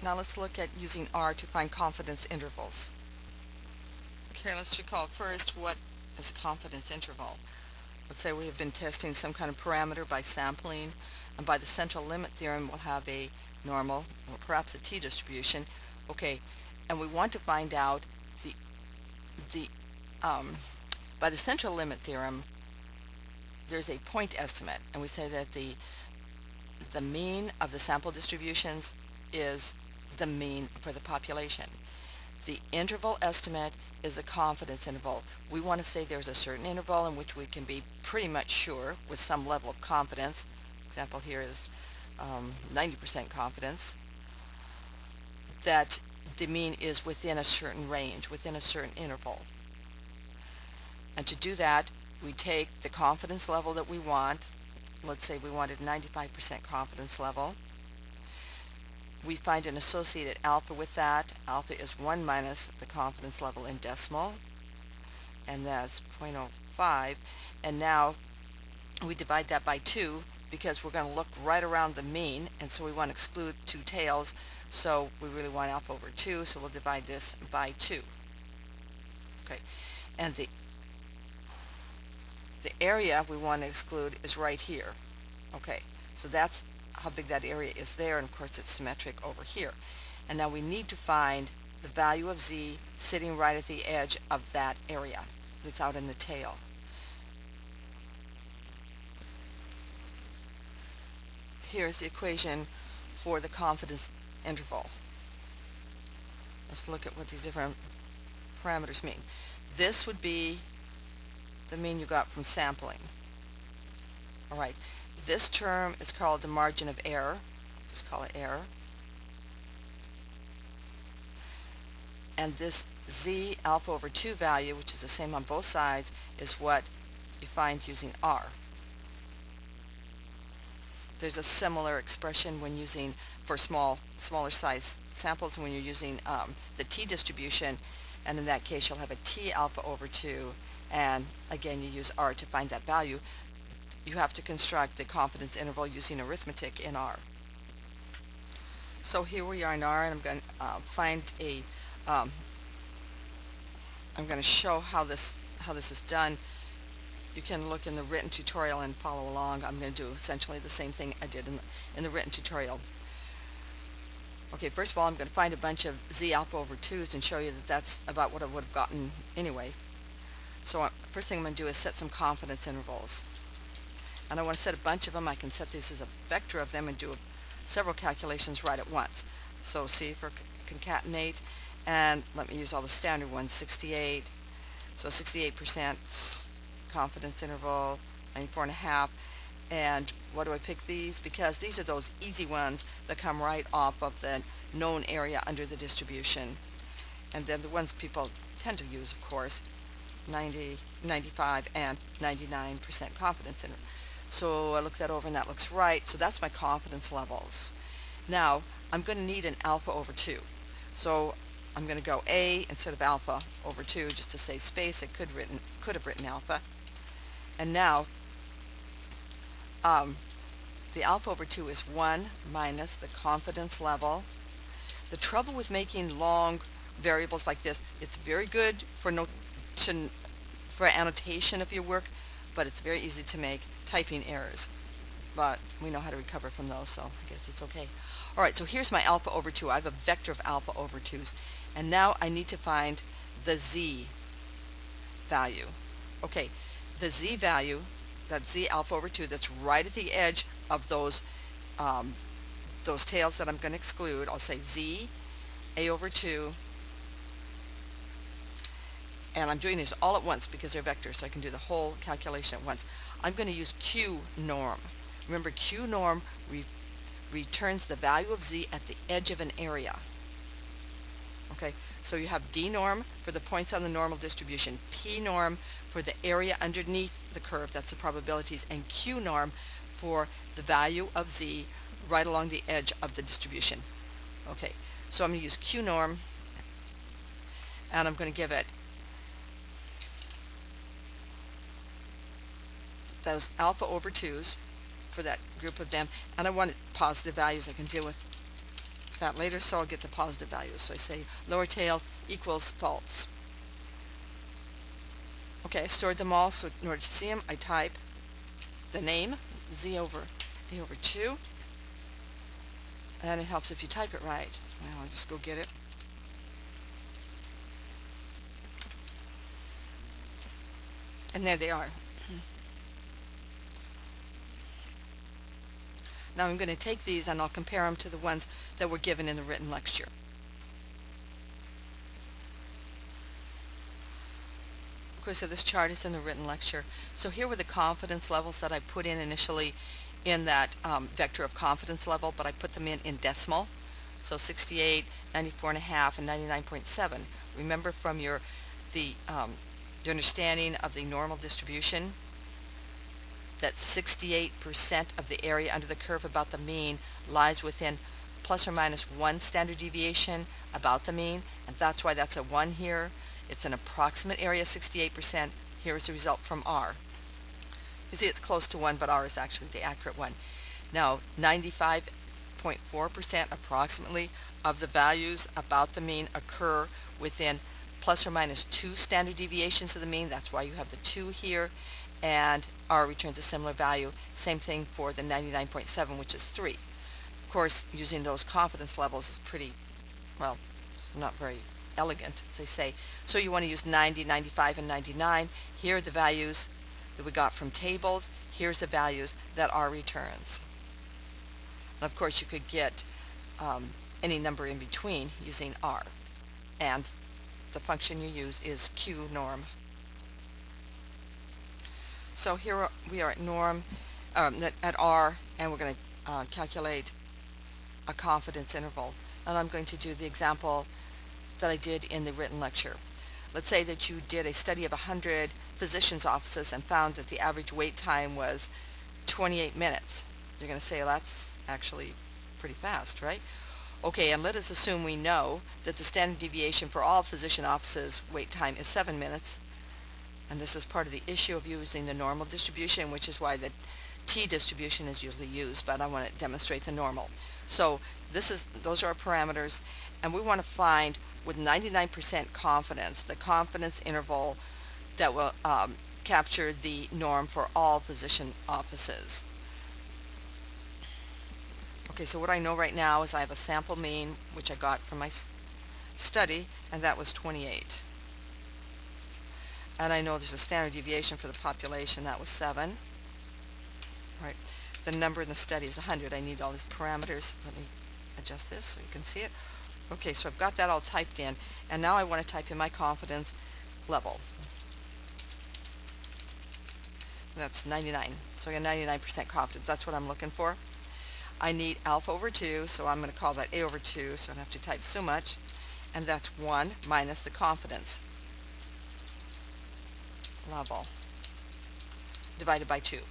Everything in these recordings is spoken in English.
Now let's look at using R to find confidence intervals. Okay, let's recall first what is a confidence interval. Let's say we have been testing some kind of parameter by sampling, and by the central limit theorem we'll have a normal, or perhaps a t-distribution. Okay, and we want to find out the by the central limit theorem there's a point estimate, and we say that the mean of the sample distributions is the mean for the population. The interval estimate is a confidence interval. We want to say there's a certain interval in which we can be pretty much sure with some level of confidence. Example here is 90% confidence that the mean is within a certain range, within a certain interval. And to do that, we take the confidence level that we want. Let's say we wanted 95% confidence level. We find an associated alpha with that. Alpha is 1 minus the confidence level in decimal, and that's 0.05. And now we divide that by 2 because we're going to look right around the mean, and so we want to exclude two tails, so we really want alpha over 2, so we'll divide this by 2. Okay, and the area we want to exclude is right here. Okay, so that's how big that area is there, and of course it's symmetric over here. And now we need to find the value of z sitting right at the edge of that area that's out in the tail. Here's the equation for the confidence interval. Let's look at what these different parameters mean. This would be the mean you got from sampling. Alright, this term is called the margin of error. Just call it error. And this z alpha over 2 value, which is the same on both sides, is what you find using R. There's a similar expression when using for smaller size samples when you're using the t-distribution, and in that case you'll have a t alpha over 2, and again you use R to find that value. You have to construct the confidence interval using arithmetic in R. So here we are in R, and I'm going to find a I'm going to show how this is done. You can look in the written tutorial and follow along. I'm going to do essentially the same thing I did in the written tutorial. Okay, first of all, I'm going to find a bunch of z alpha over 2's and show you that that's about what I would have gotten anyway. So first thing I'm going to do is set some confidence intervals. And I want to set a bunch of them. I can set this as a vector of them and do several calculations right at once. So C for concatenate, and let me use all the standard ones. 68, so 68% confidence interval, 94.5. And what do I pick these? Because these are those easy ones that come right off of the known area under the distribution. And then the ones people tend to use, of course, 90, 95, and 99% confidence interval. So I look that over and that looks right. So that's my confidence levels. Now I'm going to need an alpha over 2. So I'm going to go A instead of alpha over 2 just to save space. I could have written alpha. And now the alpha over 2 is 1 minus the confidence level. The trouble with making long variables like this, it's very good for annotation of your work, but it's very easy to make typing errors. But we know how to recover from those, so I guess it's okay. Alright, so here's my alpha over 2. I have a vector of alpha over 2's. And now I need to find the z value. Okay, the z value, that z alpha over 2, that's right at the edge of those tails that I'm going to exclude. I'll say z a over 2. And I'm doing these all at once because they're vectors, so I can do the whole calculation at once. I'm going to use Q norm. Remember, Q norm returns the value of z at the edge of an area. Okay, so you have D norm for the points on the normal distribution, P norm for the area underneath the curve, that's the probabilities, and Q norm for the value of z right along the edge of the distribution. Okay, so I'm going to use Q norm, and I'm going to give it those alpha over 2's for that group of them, and I want positive values I can deal with that later, so I'll get the positive values. So I say lower tail equals false. Okay, I stored them all, so in order to see them, I type the name, z over a over 2, and it helps if you type it right. Well, I'll just go get it. And there they are. Now I'm going to take these and I'll compare them to the ones that were given in the written lecture. Okay, so this chart is in the written lecture. So here were the confidence levels that I put in initially in that vector of confidence level, but I put them in decimal. So 68, 94.5, and 99.7. Remember from your understanding of the normal distribution that 68% of the area under the curve about the mean lies within plus or minus 1 standard deviation about the mean, and that's why that's a 1 here. It's an approximate area, 68%. Here's the result from R. You see it's close to 1, but R is actually the accurate one. Now, 95.4% approximately of the values about the mean occur within plus or minus 2 standard deviations of the mean. That's why you have the 2 here. And R returns a similar value. Same thing for the 99.7, which is 3. Of course, using those confidence levels is pretty, well, not very elegant, as they say. So you want to use 90, 95, and 99. Here are the values that we got from tables. Here's the values that R returns. And of course, you could get any number in between using R. And the function you use is Q norm. So here we are at norm, at R, and we're going to calculate a confidence interval. And I'm going to do the example that I did in the written lecture. Let's say that you did a study of 100 physicians' offices and found that the average wait time was 28 minutes. You're going to say, well, that's actually pretty fast, right? Okay, and let us assume we know that the standard deviation for all physician offices wait time is 7 minutes. And this is part of the issue of using the normal distribution, which is why the t distribution is usually used, but I want to demonstrate the normal. So those are our parameters, and we want to find with 99% confidence the confidence interval that will capture the norm for all physician offices. Okay, so what I know right now is I have a sample mean, which I got from my study, and that was 28. And I know there's a standard deviation for the population, that was 7. Right. The number in the study is 100. I need all these parameters. Let me adjust this so you can see it. Okay, so I've got that all typed in, and now I want to type in my confidence level. That's 99. So I got 99% confidence. That's what I'm looking for. I need alpha over 2, so I'm going to call that A over 2, so I don't have to type so much. And that's 1 minus the confidence level divided by 2.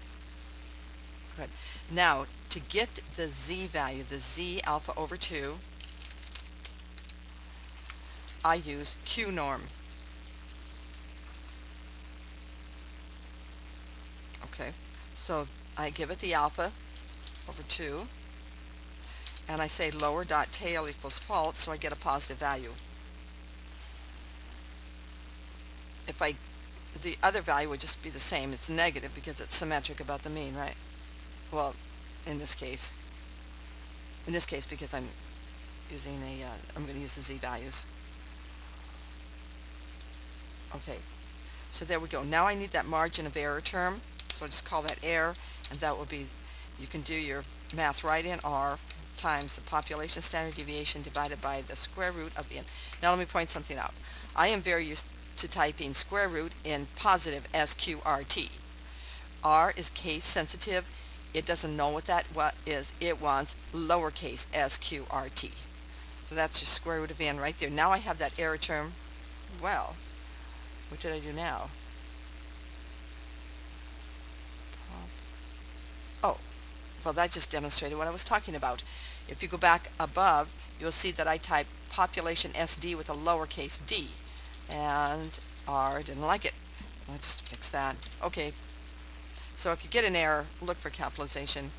Good. Now, to get the z value, the z alpha over 2, I use Q norm. Okay, so I give it the alpha over 2, and I say lower dot tail equals false, so I get a positive value. The other value would just be the same. It's negative because it's symmetric about the mean, right? Well, in this case because I'm using I'm going to use the z values. Okay, so there we go. Now I need that margin of error term, so I'll just call that error, and that will be, you can do your math right in R times the population standard deviation divided by the square root of n. Now let me point something out. I am very used to typing square root in positive SQRT. R is case sensitive. It doesn't know what that is. It wants lowercase sqrt. So that's your square root of n right there. Now I have that error term. Well, what did I do now? Oh, well, that just demonstrated what I was talking about. If you go back above, you'll see that I typed population SD with a lowercase d, and R didn't like it. I'll just fix that. Okay, so if you get an error, look for capitalization.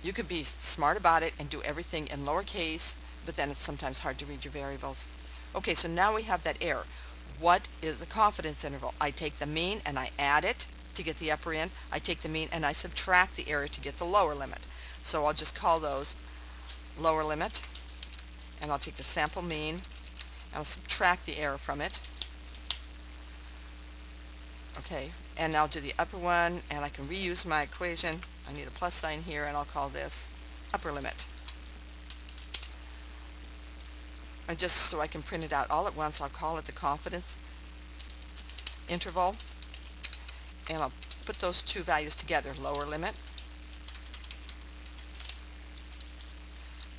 You could be smart about it and do everything in lowercase, but then it's sometimes hard to read your variables. Okay, so now we have that error. What is the confidence interval? I take the mean and I add it to get the upper end. I take the mean and I subtract the error to get the lower limit. So I'll just call those lower limit, and I'll take the sample mean and I'll subtract the error from it. Okay, and I'll do the upper one, and I can reuse my equation. I need a plus sign here, and I'll call this upper limit. And just so I can print it out all at once, I'll call it the confidence interval, and I'll put those two values together, lower limit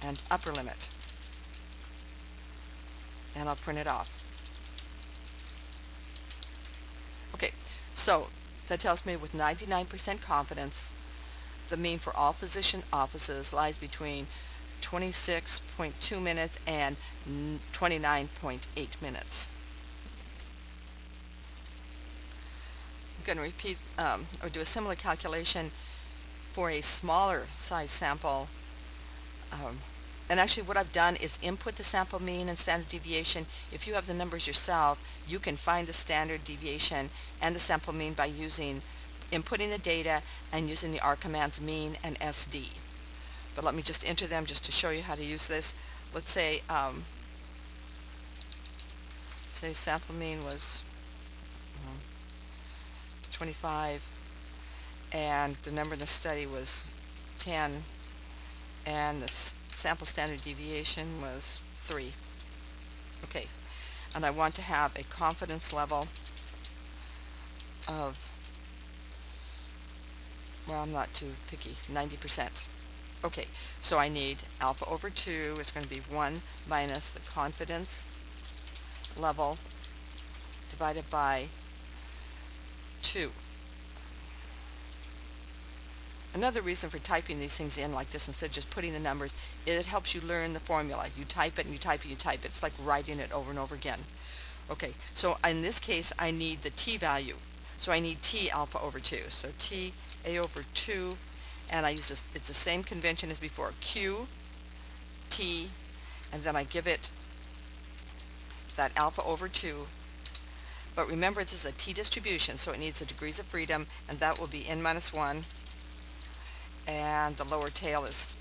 and upper limit, and I'll print it off. Okay, so that tells me with 99% confidence, the mean for all physician offices lies between 26.2 minutes and 29.8 minutes. I'm going to repeat or do a similar calculation for a smaller size sample. And actually what I've done is input the sample mean and standard deviation. If you have the numbers yourself, you can find the standard deviation and the sample mean by inputting the data and using the R commands mean and SD. But let me just enter them just to show you how to use this. Let's say sample mean was 25 and the number in the study was 10 and the sample standard deviation was 3. Okay, and I want to have a confidence level of, well, I'm not too picky, 90%. Okay, so I need alpha over 2 is going to be 1 minus the confidence level divided by 2. Another reason for typing these things in like this instead of just putting the numbers, it helps you learn the formula. You type it and you type it and you type it. It's like writing it over and over again. Okay, so in this case I need the t value. So I need t alpha over 2. So t a over 2, and I use this, it's the same convention as before. Q, t, and then I give it that alpha over 2. But remember, this is a t distribution, so it needs the degrees of freedom, and that will be n minus 1. And the lower tail is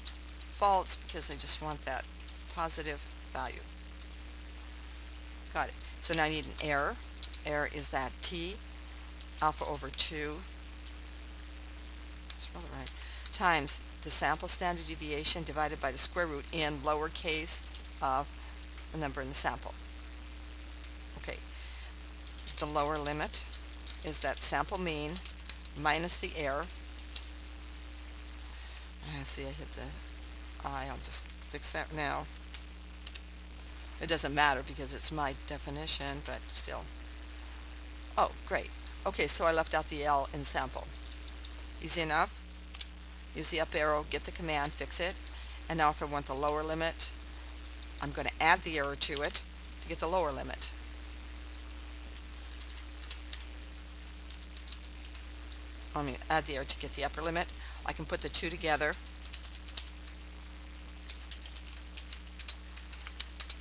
false because I just want that positive value. Got it. So now I need an error. Error is that t alpha over 2, spell it right, times the sample standard deviation divided by the square root in lowercase of the number in the sample. Okay. The lower limit is that sample mean minus the error. See, I hit the I. I'll just fix that now. It doesn't matter because it's my definition, but still. Oh, great. Okay, so I left out the L in sample. Easy enough. Use the up arrow, get the command, fix it. And now if I want the lower limit, I'm going to add the error to it to get the lower limit. I mean, add the error to get the upper limit. I can put the two together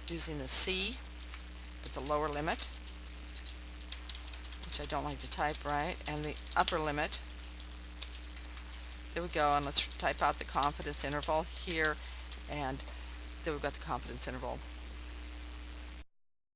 using the C with the lower limit, which I don't like to type, right, and the upper limit. There we go, and let's type out the confidence interval here, and there we've got the confidence interval.